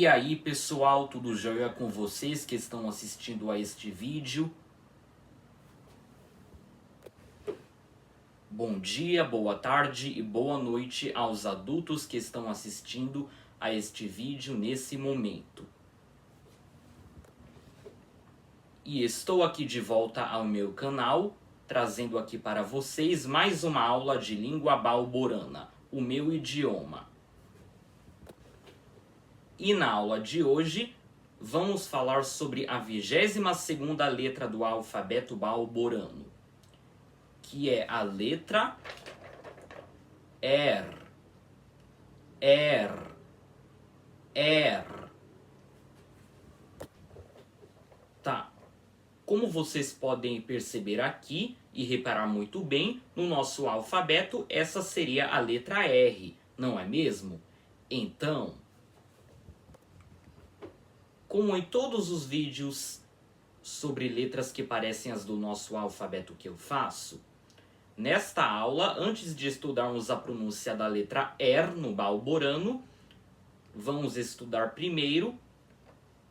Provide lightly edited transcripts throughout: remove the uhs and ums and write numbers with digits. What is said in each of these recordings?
E aí pessoal, tudo jóia com vocês que estão assistindo a este vídeo? Bom dia, boa tarde e boa noite aos adultos que estão assistindo a este vídeo nesse momento. E estou aqui de volta ao meu canal, trazendo aqui para vocês mais uma aula de língua balborana, o meu idioma. E na aula de hoje, vamos falar sobre a 22ª letra do alfabeto balborano, que é a letra R. R. R. Tá. Como vocês podem perceber aqui e reparar muito bem, no nosso alfabeto, essa seria a letra R, não é mesmo? Então, como em todos os vídeos sobre letras que parecem as do nosso alfabeto que eu faço, nesta aula, antes de estudarmos a pronúncia da letra R no balborano, vamos estudar primeiro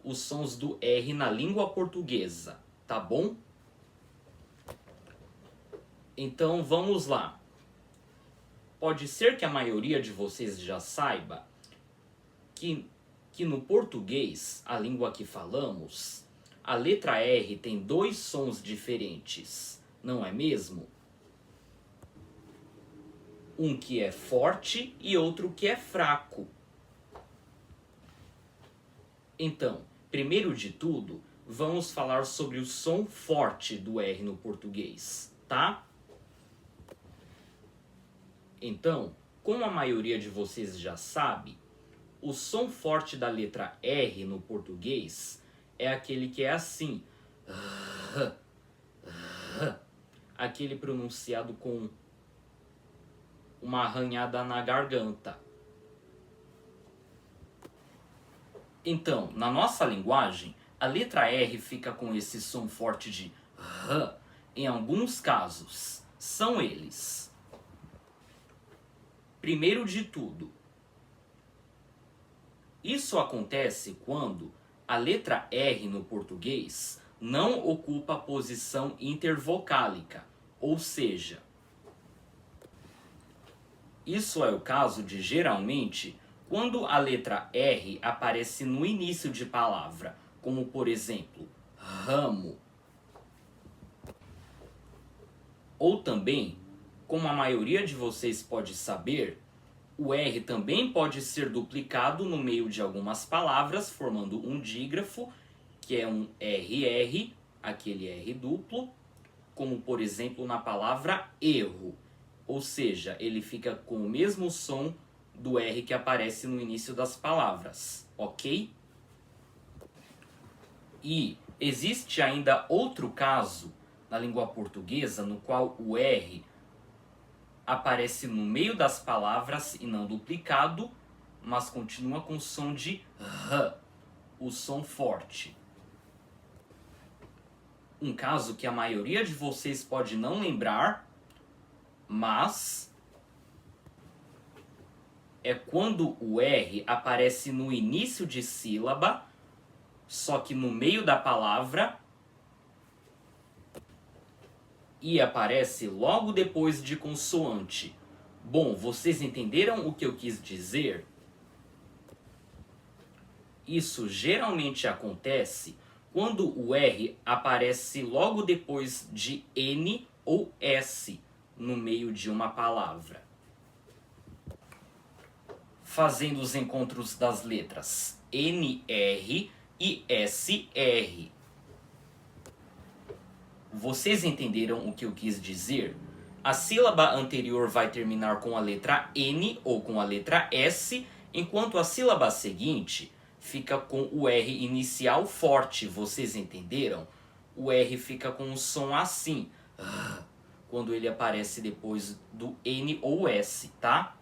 os sons do R na língua portuguesa, tá bom? Então vamos lá. Pode ser que a maioria de vocês já saiba que no português, a língua que falamos, a letra R tem dois sons diferentes, não é mesmo? Um que é forte e outro que é fraco. Então, primeiro de tudo, vamos falar sobre o som forte do R no português, tá? Então, como a maioria de vocês já sabe, o som forte da letra R no português é aquele que é assim. Aquele pronunciado com uma arranhada na garganta. Então, na nossa linguagem, a letra R fica com esse som forte de R em alguns casos. São eles. Primeiro de tudo, isso acontece quando a letra R no português não ocupa a posição intervocálica, ou seja, isso é o caso de, geralmente, quando a letra R aparece no início de palavra, como por exemplo, ramo. Ou também, como a maioria de vocês pode saber, o R também pode ser duplicado no meio de algumas palavras, formando um dígrafo, que é um RR, aquele R duplo, como por exemplo na palavra erro. Ou seja, ele fica com o mesmo som do R que aparece no início das palavras, ok? E existe ainda outro caso na língua portuguesa no qual o R aparece no meio das palavras e não duplicado, mas continua com o som de R, o som forte. Um caso que a maioria de vocês pode não lembrar, mas é quando o R aparece no início de sílaba, só que no meio da palavra, e aparece logo depois de consoante. Bom, vocês entenderam o que eu quis dizer? Isso geralmente acontece quando o R aparece logo depois de N ou S no meio de uma palavra. Fazendo os encontros das letras NR e SR. Vocês entenderam o que eu quis dizer? A sílaba anterior vai terminar com a letra N ou com a letra S, enquanto a sílaba seguinte fica com o R inicial forte. Vocês entenderam? O R fica com um som assim, quando ele aparece depois do N ou S, tá?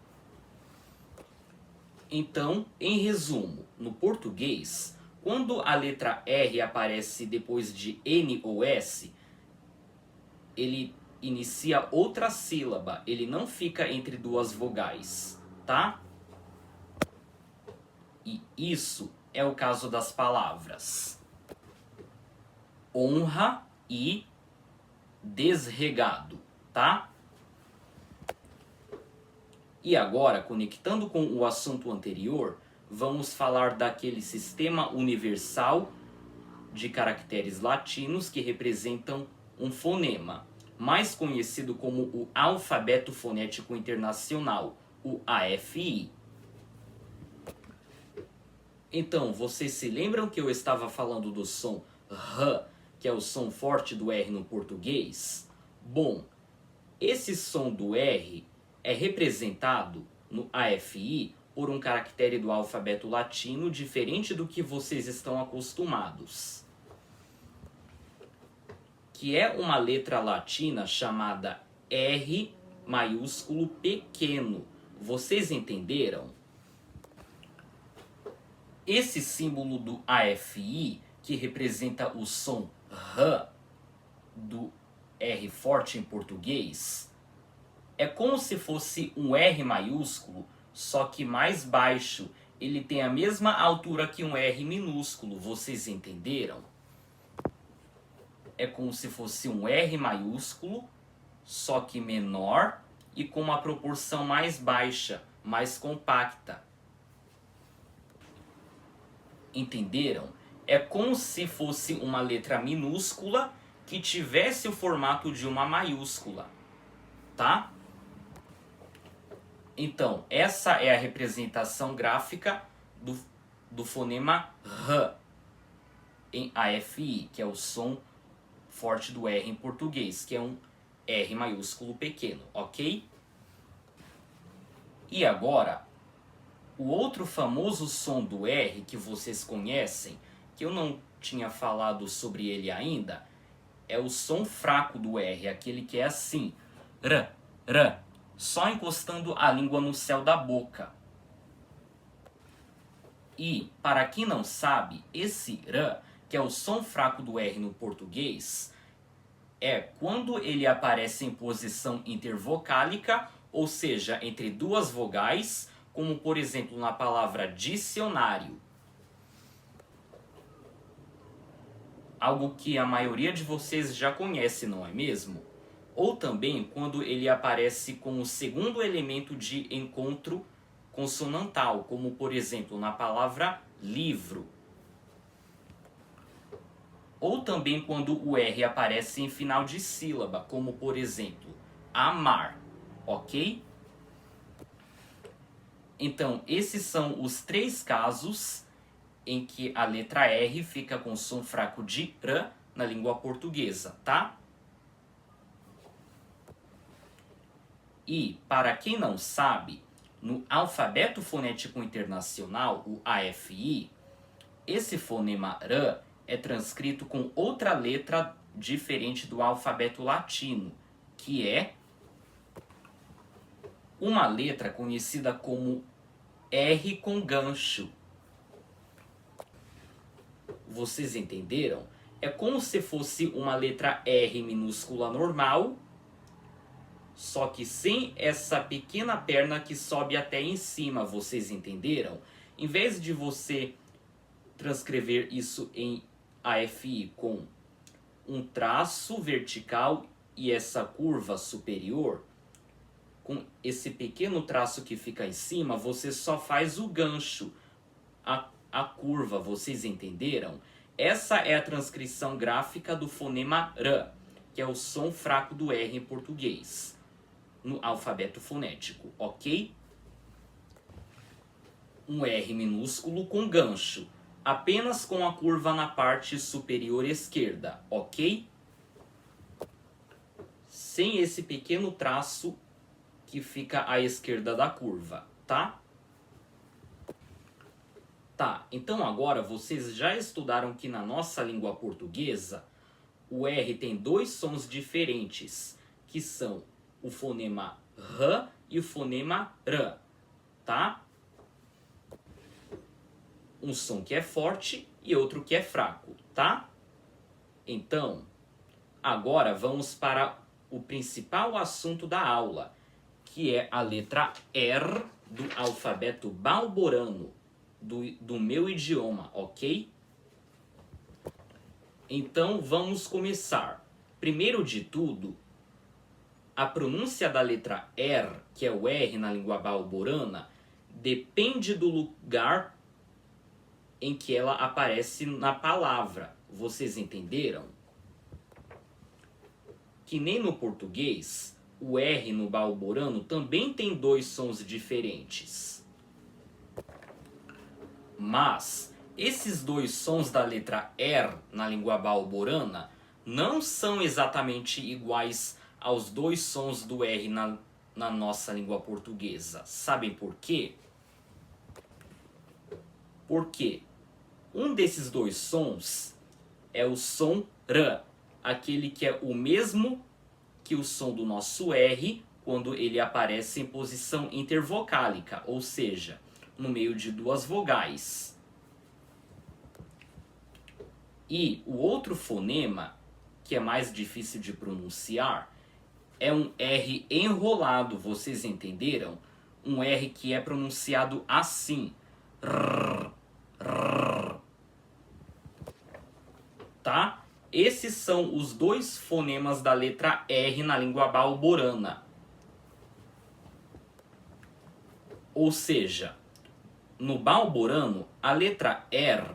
Então, em resumo, no português, quando a letra R aparece depois de N ou S, ele inicia outra sílaba, ele não fica entre duas vogais, tá? E isso é o caso das palavras honra e desregado, tá? E agora, conectando com o assunto anterior, vamos falar daquele sistema universal de caracteres latinos que representam um fonema, mais conhecido como o Alfabeto Fonético Internacional, o AFI. Então, vocês se lembram que eu estava falando do som R, que é o som forte do R no português? Bom, esse som do R é representado no AFI por um caractere do alfabeto latino diferente do que vocês estão acostumados, que é uma letra latina chamada R maiúsculo pequeno. Vocês entenderam? Esse símbolo do AFI, que representa o som R do R forte em português, é como se fosse um R maiúsculo, só que mais baixo. Ele tem a mesma altura que um R minúsculo, vocês entenderam? É como se fosse um R maiúsculo, só que menor e com uma proporção mais baixa, mais compacta. Entenderam? É como se fosse uma letra minúscula que tivesse o formato de uma maiúscula, tá? Então, essa é a representação gráfica do fonema R em AFI, que é o som forte do R em português, que é um R maiúsculo pequeno, ok? E agora, o outro famoso som do R que vocês conhecem, que eu não tinha falado sobre ele ainda, é o som fraco do R, aquele que é assim, R, R, só encostando a língua no céu da boca. E, para quem não sabe, esse R, que é o som fraco do R no português, é quando ele aparece em posição intervocálica, ou seja, entre duas vogais, como por exemplo na palavra dicionário. Algo que a maioria de vocês já conhece, não é mesmo? Ou também quando ele aparece como segundo elemento de encontro consonantal, como por exemplo na palavra livro. Ou também quando o R aparece em final de sílaba, como por exemplo, amar, ok? Então, esses são os três casos em que a letra R fica com som fraco de R na língua portuguesa, tá? E, para quem não sabe, no Alfabeto Fonético Internacional, o AFI, esse fonema R é transcrito com outra letra diferente do alfabeto latino, que é uma letra conhecida como R com gancho. Vocês entenderam? É como se fosse uma letra R minúscula normal, só que sem essa pequena perna que sobe até em cima, vocês entenderam? Em vez de você transcrever isso em AFI com um traço vertical e essa curva superior, com esse pequeno traço que fica em cima, você só faz o gancho, a curva, vocês entenderam? Essa é a transcrição gráfica do fonema R, que é o som fraco do R em português, no alfabeto fonético, ok? Um R minúsculo com gancho, apenas com a curva na parte superior esquerda, ok? Sem esse pequeno traço que fica à esquerda da curva, tá? Tá, então agora vocês já estudaram que na nossa língua portuguesa o R tem dois sons diferentes, que são o fonema R e o fonema R, tá? Um som que é forte e outro que é fraco, tá? Então, agora vamos para o principal assunto da aula, que é a letra R do alfabeto balborano. do meu idioma, ok? Então vamos começar. Primeiro de tudo, a pronúncia da letra R, que é o R na língua balborana, depende do lugar em que ela aparece na palavra. Vocês entenderam? Que nem no português, o R no balborano também tem dois sons diferentes. Mas esses dois sons da letra R na língua balborana não são exatamente iguais aos dois sons do R na nossa língua portuguesa. Sabem por quê? Porque um desses dois sons é o som R, aquele que é o mesmo que o som do nosso R quando ele aparece em posição intervocálica, ou seja, no meio de duas vogais. E o outro fonema, que é mais difícil de pronunciar, é um R enrolado, vocês entenderam? Um R que é pronunciado assim. Rrr, rrr. Tá? Esses são os dois fonemas da letra R na língua balborana. Ou seja, no balborano, a letra R,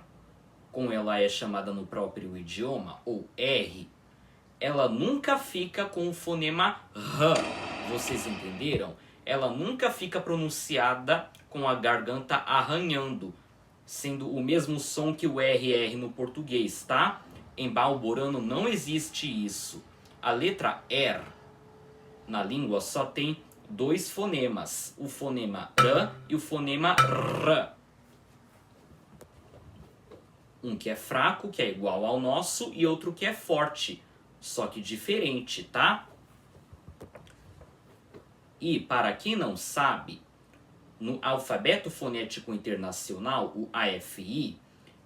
como ela é chamada no próprio idioma, ou R, ela nunca fica com o fonema R. Vocês entenderam? Ela nunca fica pronunciada com a garganta arranhando, sendo o mesmo som que o RR no português, tá? Em balborano não existe isso. A letra R na língua só tem dois fonemas, o fonema R e o fonema R. Um que é fraco, que é igual ao nosso, e outro que é forte, só que diferente, tá? E para quem não sabe, no Alfabeto Fonético Internacional, o AFI,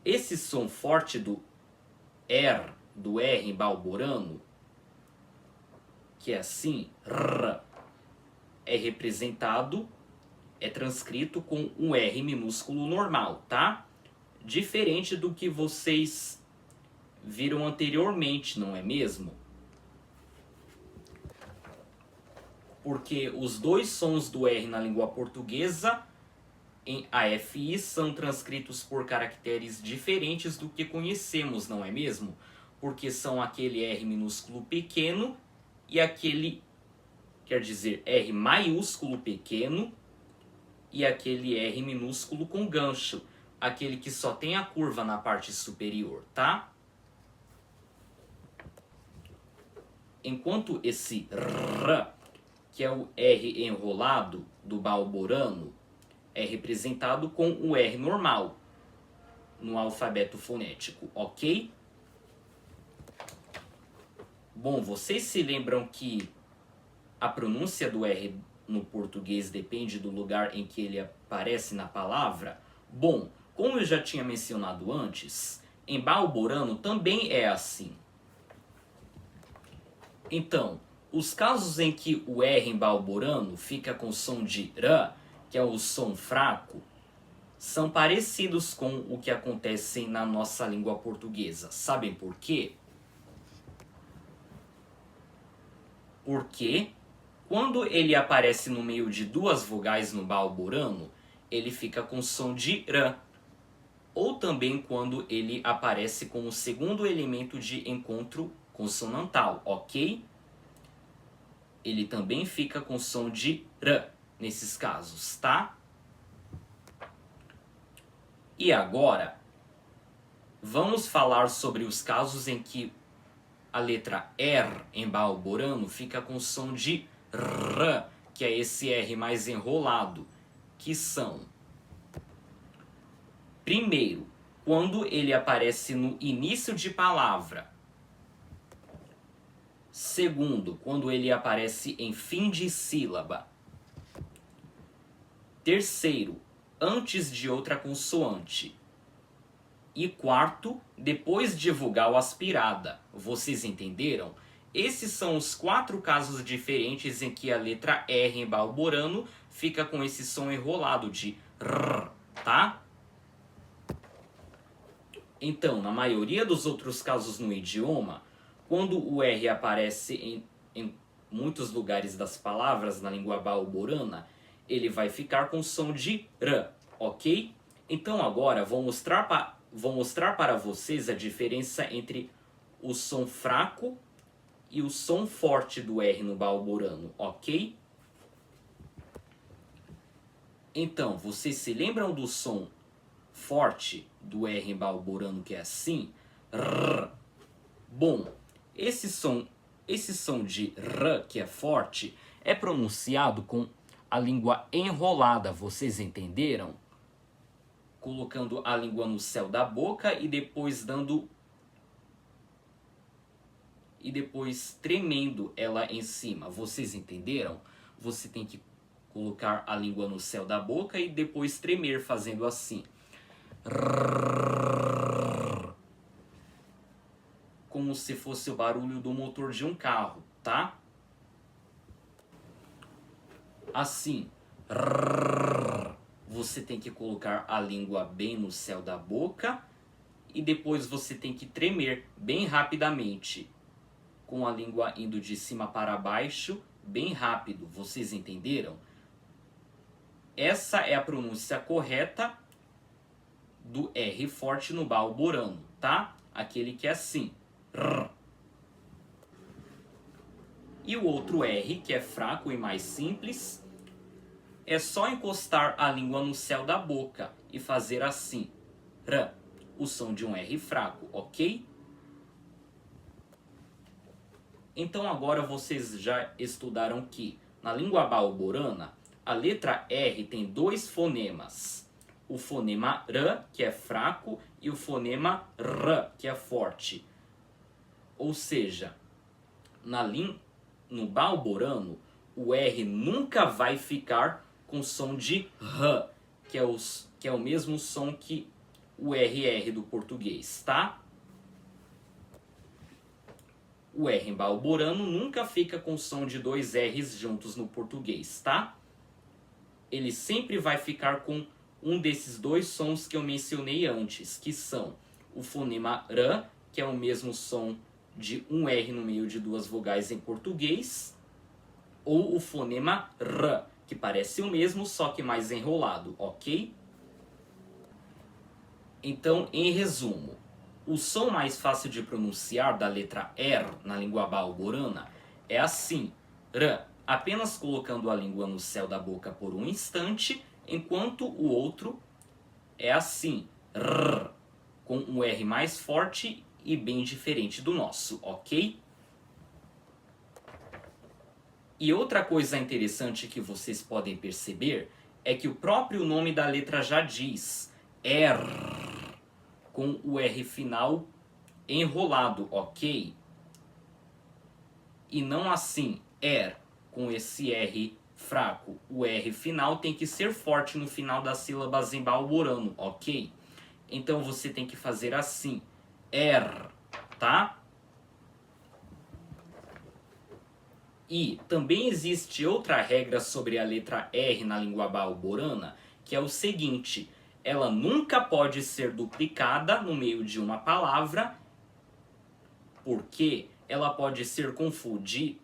esse som forte do R em balborano, que é assim, R, é representado, é transcrito com um R minúsculo normal, tá? Diferente do que vocês viram anteriormente, não é mesmo? Porque os dois sons do R na língua portuguesa em AFI são transcritos por caracteres diferentes do que conhecemos, não é mesmo? Porque são aquele R minúsculo pequeno e aquele, quer dizer, R maiúsculo pequeno e aquele R minúsculo com gancho, aquele que só tem a curva na parte superior, tá? Enquanto esse R, que é o R enrolado do balborano, é representado com o R normal no alfabeto fonético, ok? Bom, vocês se lembram que a pronúncia do R no português depende do lugar em que ele aparece na palavra? Bom, como eu já tinha mencionado antes, em balborano também é assim. Então, os casos em que o R em balborano fica com som de R, que é o som fraco, são parecidos com o que acontece na nossa língua portuguesa. Sabem por quê? Porque quando ele aparece no meio de duas vogais no balborano, ele fica com som de R. Ou também quando ele aparece como o segundo elemento de encontro consonantal, ok? Ele também fica com som de R nesses casos, tá? E agora, vamos falar sobre os casos em que a letra R em balborano fica com som de R, que é esse R mais enrolado, que são: primeiro, quando ele aparece no início de palavra. Segundo, quando ele aparece em fim de sílaba. Terceiro, antes de outra consoante. E quarto, depois de vogal aspirada. Vocês entenderam? Esses são os 4 casos diferentes em que a letra R em balborano fica com esse som enrolado de R, tá? Então, na maioria dos outros casos no idioma, quando o R aparece em muitos lugares das palavras na língua balborana, ele vai ficar com som de R, ok? Então agora vou mostrar para vocês a diferença entre o som fraco e o som forte do R no balborano, ok? Então, vocês se lembram do som forte do R em balborano, que é assim? R. Bom, esse som de R, que é forte, é pronunciado com a língua enrolada, vocês entenderam? Colocando a língua no céu da boca e depois tremendo ela em cima. Vocês entenderam? Você tem que colocar a língua no céu da boca e depois tremer fazendo assim. Como se fosse o barulho do motor de um carro, tá? Assim. Você tem que colocar a língua bem no céu da boca e depois você tem que tremer bem rapidamente, com a língua indo de cima para baixo, bem rápido. Vocês entenderam? Essa é a pronúncia correta do R forte no balborano, tá? Aquele que é assim. R. E o outro R, que é fraco e mais simples, é só encostar a língua no céu da boca e fazer assim. R. O som de um R fraco, ok? Então agora vocês já estudaram que na língua balborana a letra R tem dois fonemas. O fonema R, que é fraco, e o fonema R, que é forte. Ou seja, no balborano, o R nunca vai ficar com som de R, que é o mesmo som que o RR do português, tá? O R em balborano nunca fica com som de dois R's juntos no português, tá? Ele sempre vai ficar com um desses dois sons que eu mencionei antes, que são o fonema R, que é o mesmo som de um R no meio de duas vogais em português, ou o fonema R, que parece o mesmo, só que mais enrolado, ok? Então, em resumo, o som mais fácil de pronunciar da letra R na língua balborana é assim, R, apenas colocando a língua no céu da boca por um instante, enquanto o outro é assim, R, com um R mais forte e bem diferente do nosso, ok? E outra coisa interessante que vocês podem perceber é que o próprio nome da letra já diz, R, com o R final enrolado, ok? E não assim, R, com esse R fraco. O R final tem que ser forte no final das sílabas em balborano, ok? Então você tem que fazer assim, R, tá? E também existe outra regra sobre a letra R na língua balborana, que é o seguinte: ela nunca pode ser duplicada no meio de uma palavra, porque ela pode ser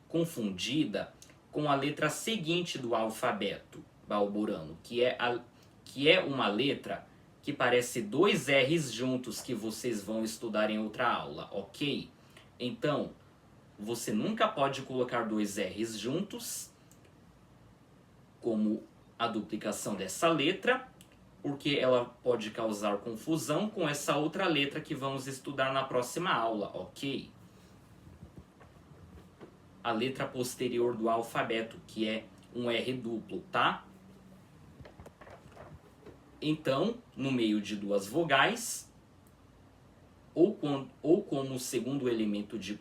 confundida com a letra seguinte do alfabeto balborano, que é uma letra que parece dois R's juntos, que vocês vão estudar em outra aula, ok? Então, você nunca pode colocar dois R's juntos, como a duplicação dessa letra, porque ela pode causar confusão com essa outra letra que vamos estudar na próxima aula, ok? A letra posterior do alfabeto, que é um R duplo, tá? Então, no meio de duas vogais, ou como segundo elemento de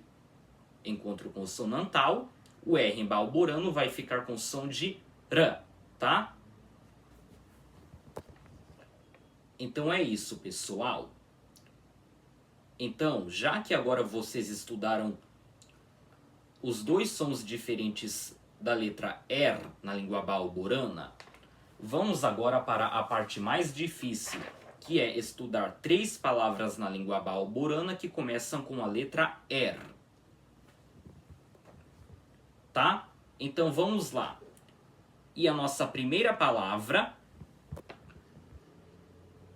encontro consonantal, o R em balborano vai ficar com som de R, tá? Então é isso, pessoal. Então, já que agora vocês estudaram os dois sons diferentes da letra R na língua balborana, vamos agora para a parte mais difícil, que é estudar 3 palavras na língua balborana que começam com a letra R. Tá? Então vamos lá. E a nossa primeira palavra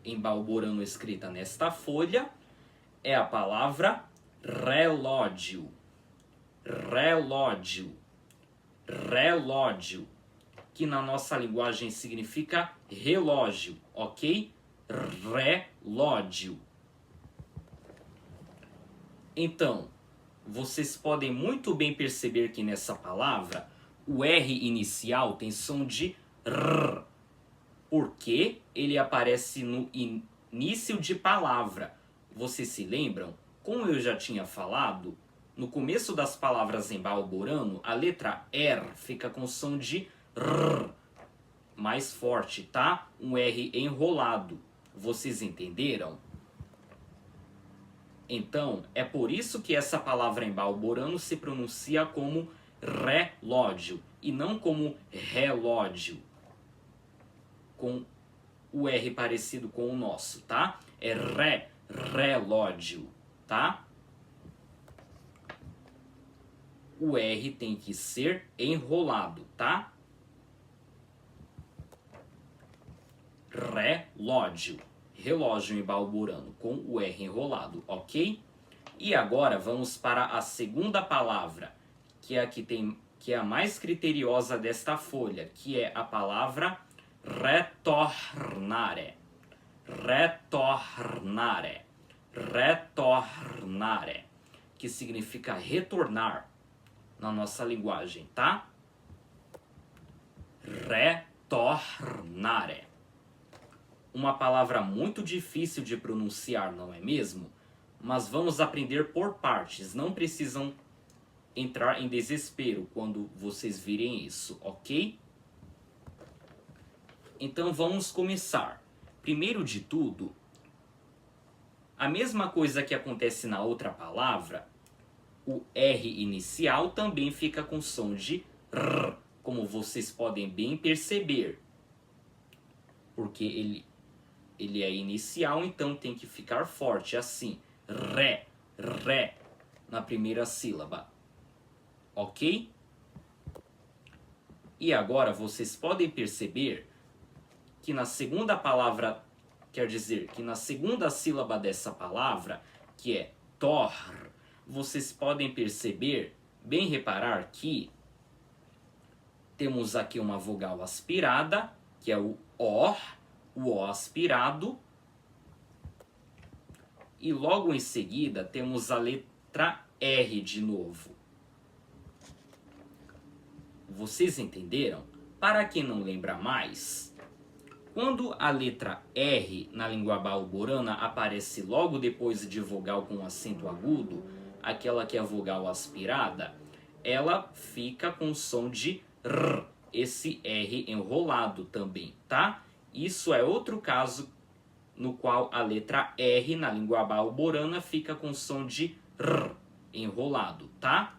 em balborano escrita nesta folha é a palavra relógio. Relógio. Relógio. Que na nossa linguagem significa relógio, ok? Relógio. Então, vocês podem muito bem perceber que nessa palavra o R inicial tem som de R, porque ele aparece no início de palavra. Vocês se lembram? Como eu já tinha falado, no começo das palavras em balborano, a letra R fica com som de R, mais forte, tá? Um R enrolado. Vocês entenderam? Então, é por isso que essa palavra em balborano se pronuncia como relógio e não como relógio, com o R parecido com o nosso, tá? É relógio, tá? O R tem que ser enrolado, tá? Relógio. Relógio em balborano com o R enrolado, ok? E agora vamos para a segunda palavra, que é a mais criteriosa desta folha, que é a palavra retornare. Retornare. Retornare. Que significa retornar na nossa linguagem, tá? Retornare. Uma palavra muito difícil de pronunciar, não é mesmo? Mas vamos aprender por partes, não precisam entrar em desespero quando vocês virem isso, ok? Então vamos começar. Primeiro de tudo, a mesma coisa que acontece na outra palavra, o R inicial também fica com som de R, como vocês podem bem perceber. Porque ele é inicial, então tem que ficar forte, assim. Ré, ré, na primeira sílaba. Ok? E agora vocês podem perceber que na segunda palavra, quer dizer, que na segunda sílaba dessa palavra, que é tor, vocês podem perceber, bem reparar que temos aqui uma vogal aspirada, que é o O aspirado, e logo em seguida temos a letra R de novo. Vocês entenderam? Para quem não lembra mais, quando a letra R na língua balborana aparece logo depois de vogal com acento agudo, aquela que é a vogal aspirada, ela fica com som de R, esse R enrolado também, tá? Isso é outro caso no qual a letra R na língua balborana fica com som de R enrolado, tá?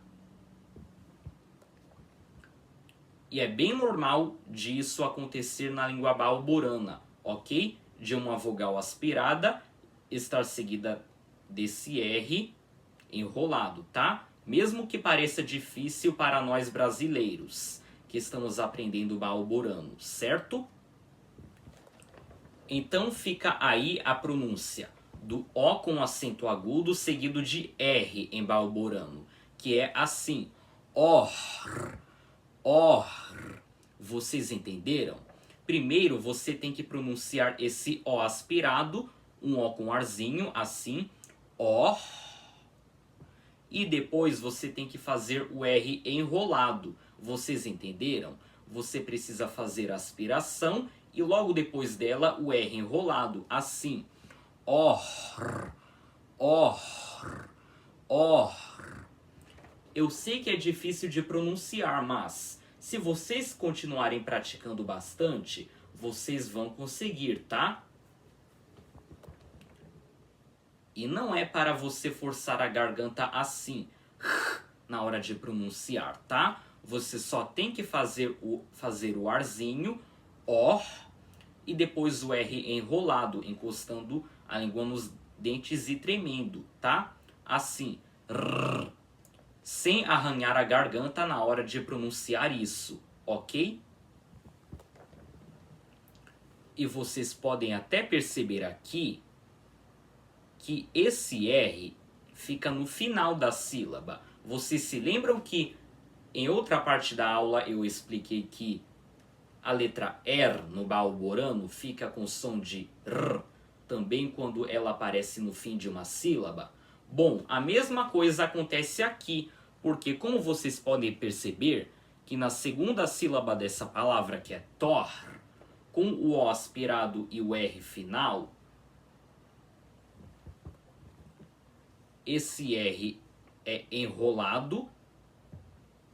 E é bem normal disso acontecer na língua balborana, ok? De uma vogal aspirada estar seguida desse R enrolado, tá? Mesmo que pareça difícil para nós brasileiros, que estamos aprendendo balborano, certo? Então fica aí a pronúncia do O com acento agudo seguido de R em balborano, que é assim, or, or. Vocês entenderam? Primeiro você tem que pronunciar esse O aspirado, um O com arzinho, assim, or. E depois você tem que fazer o R enrolado. Vocês entenderam? Você precisa fazer a aspiração e logo depois dela o R enrolado, assim. Or, or, or. Eu sei que é difícil de pronunciar, mas se vocês continuarem praticando bastante, vocês vão conseguir, tá? E não é para você forçar a garganta assim, na hora de pronunciar, tá? Você só tem que fazer o arzinho, or, e depois o R enrolado, encostando a língua nos dentes e tremendo, tá? Assim, rrr, sem arranhar a garganta na hora de pronunciar isso, ok? E vocês podem até perceber aqui que esse R fica no final da sílaba. Vocês se lembram que em outra parte da aula eu expliquei que a letra R no balborano fica com som de R também quando ela aparece no fim de uma sílaba? Bom, a mesma coisa acontece aqui, porque como vocês podem perceber que na segunda sílaba dessa palavra, que é tor, com o O aspirado e o R final, esse R é enrolado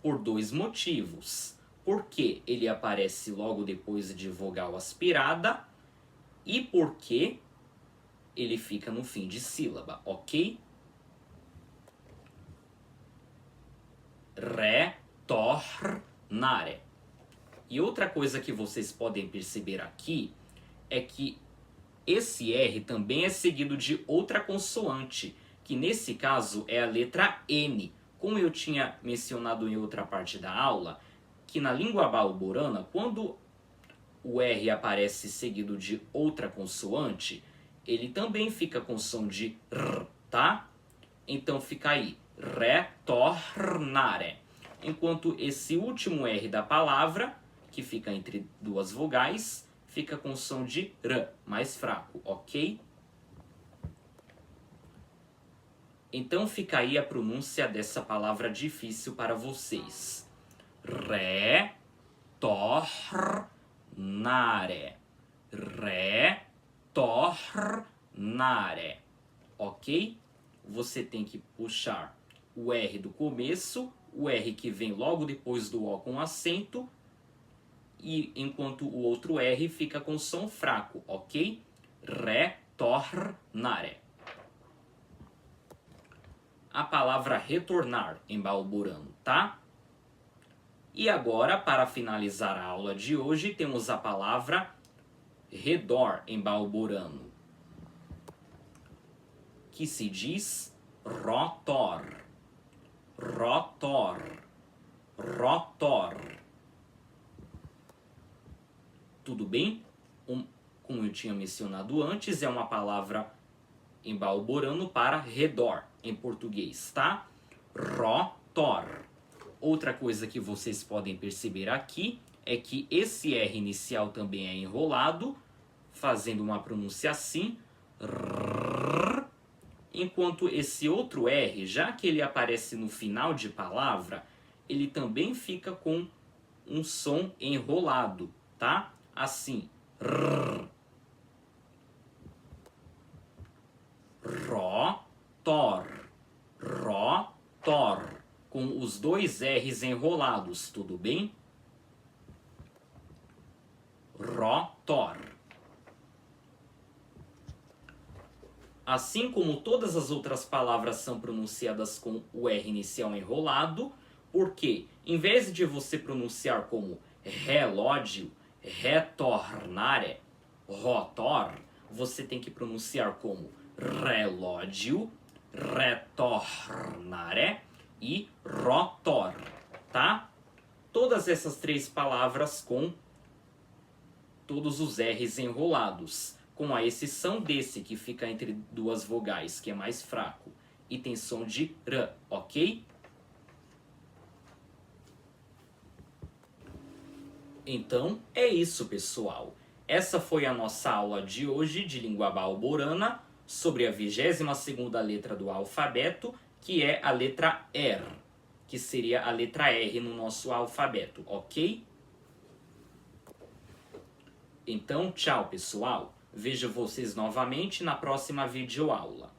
por dois motivos. Porque ele aparece logo depois de vogal aspirada e porque ele fica no fim de sílaba, ok? Retornare. E outra coisa que vocês podem perceber aqui é que esse R também é seguido de outra consoante, que nesse caso é a letra N. Como eu tinha mencionado em outra parte da aula, que na língua balborana, quando o R aparece seguido de outra consoante, ele também fica com som de R, tá? Então fica aí, retornare. Enquanto esse último R da palavra, que fica entre duas vogais, fica com som de R, mais fraco, ok? Então fica aí a pronúncia dessa palavra difícil para vocês. Retornare. Retornare. Ok? Você tem que puxar o R do começo, o R que vem logo depois do O com acento, e enquanto o outro R fica com som fraco, ok? Retornare. A palavra retornar em balborano, tá? E agora, para finalizar a aula de hoje, temos a palavra redor em balborano, que se diz rotor, rotor, rotor. Tudo bem? Como eu tinha mencionado antes, é uma palavra em balborano para redor, em português, tá? Rotor. Outra coisa que vocês podem perceber aqui é que esse R inicial também é enrolado, fazendo uma pronúncia assim, rrr, enquanto esse outro R, já que ele aparece no final de palavra, ele também fica com um som enrolado, tá? Assim, rrr. Rotor, rotor, com os dois R's enrolados, tudo bem? Rotor. Assim como todas as outras palavras são pronunciadas com o R inicial enrolado, porque em vez de você pronunciar como relógio, retornare, rotor, você tem que pronunciar como relógio, retornare e rotor, tá? Todas essas três palavras com todos os R's enrolados, com a exceção desse que fica entre duas vogais, que é mais fraco, e tem som de R, ok? Então, é isso, pessoal. Essa foi a nossa aula de hoje de língua balborana sobre a 22ª letra do alfabeto, que é a letra R, que seria a letra R no nosso alfabeto, ok? Então, tchau, pessoal. Vejo vocês novamente na próxima videoaula.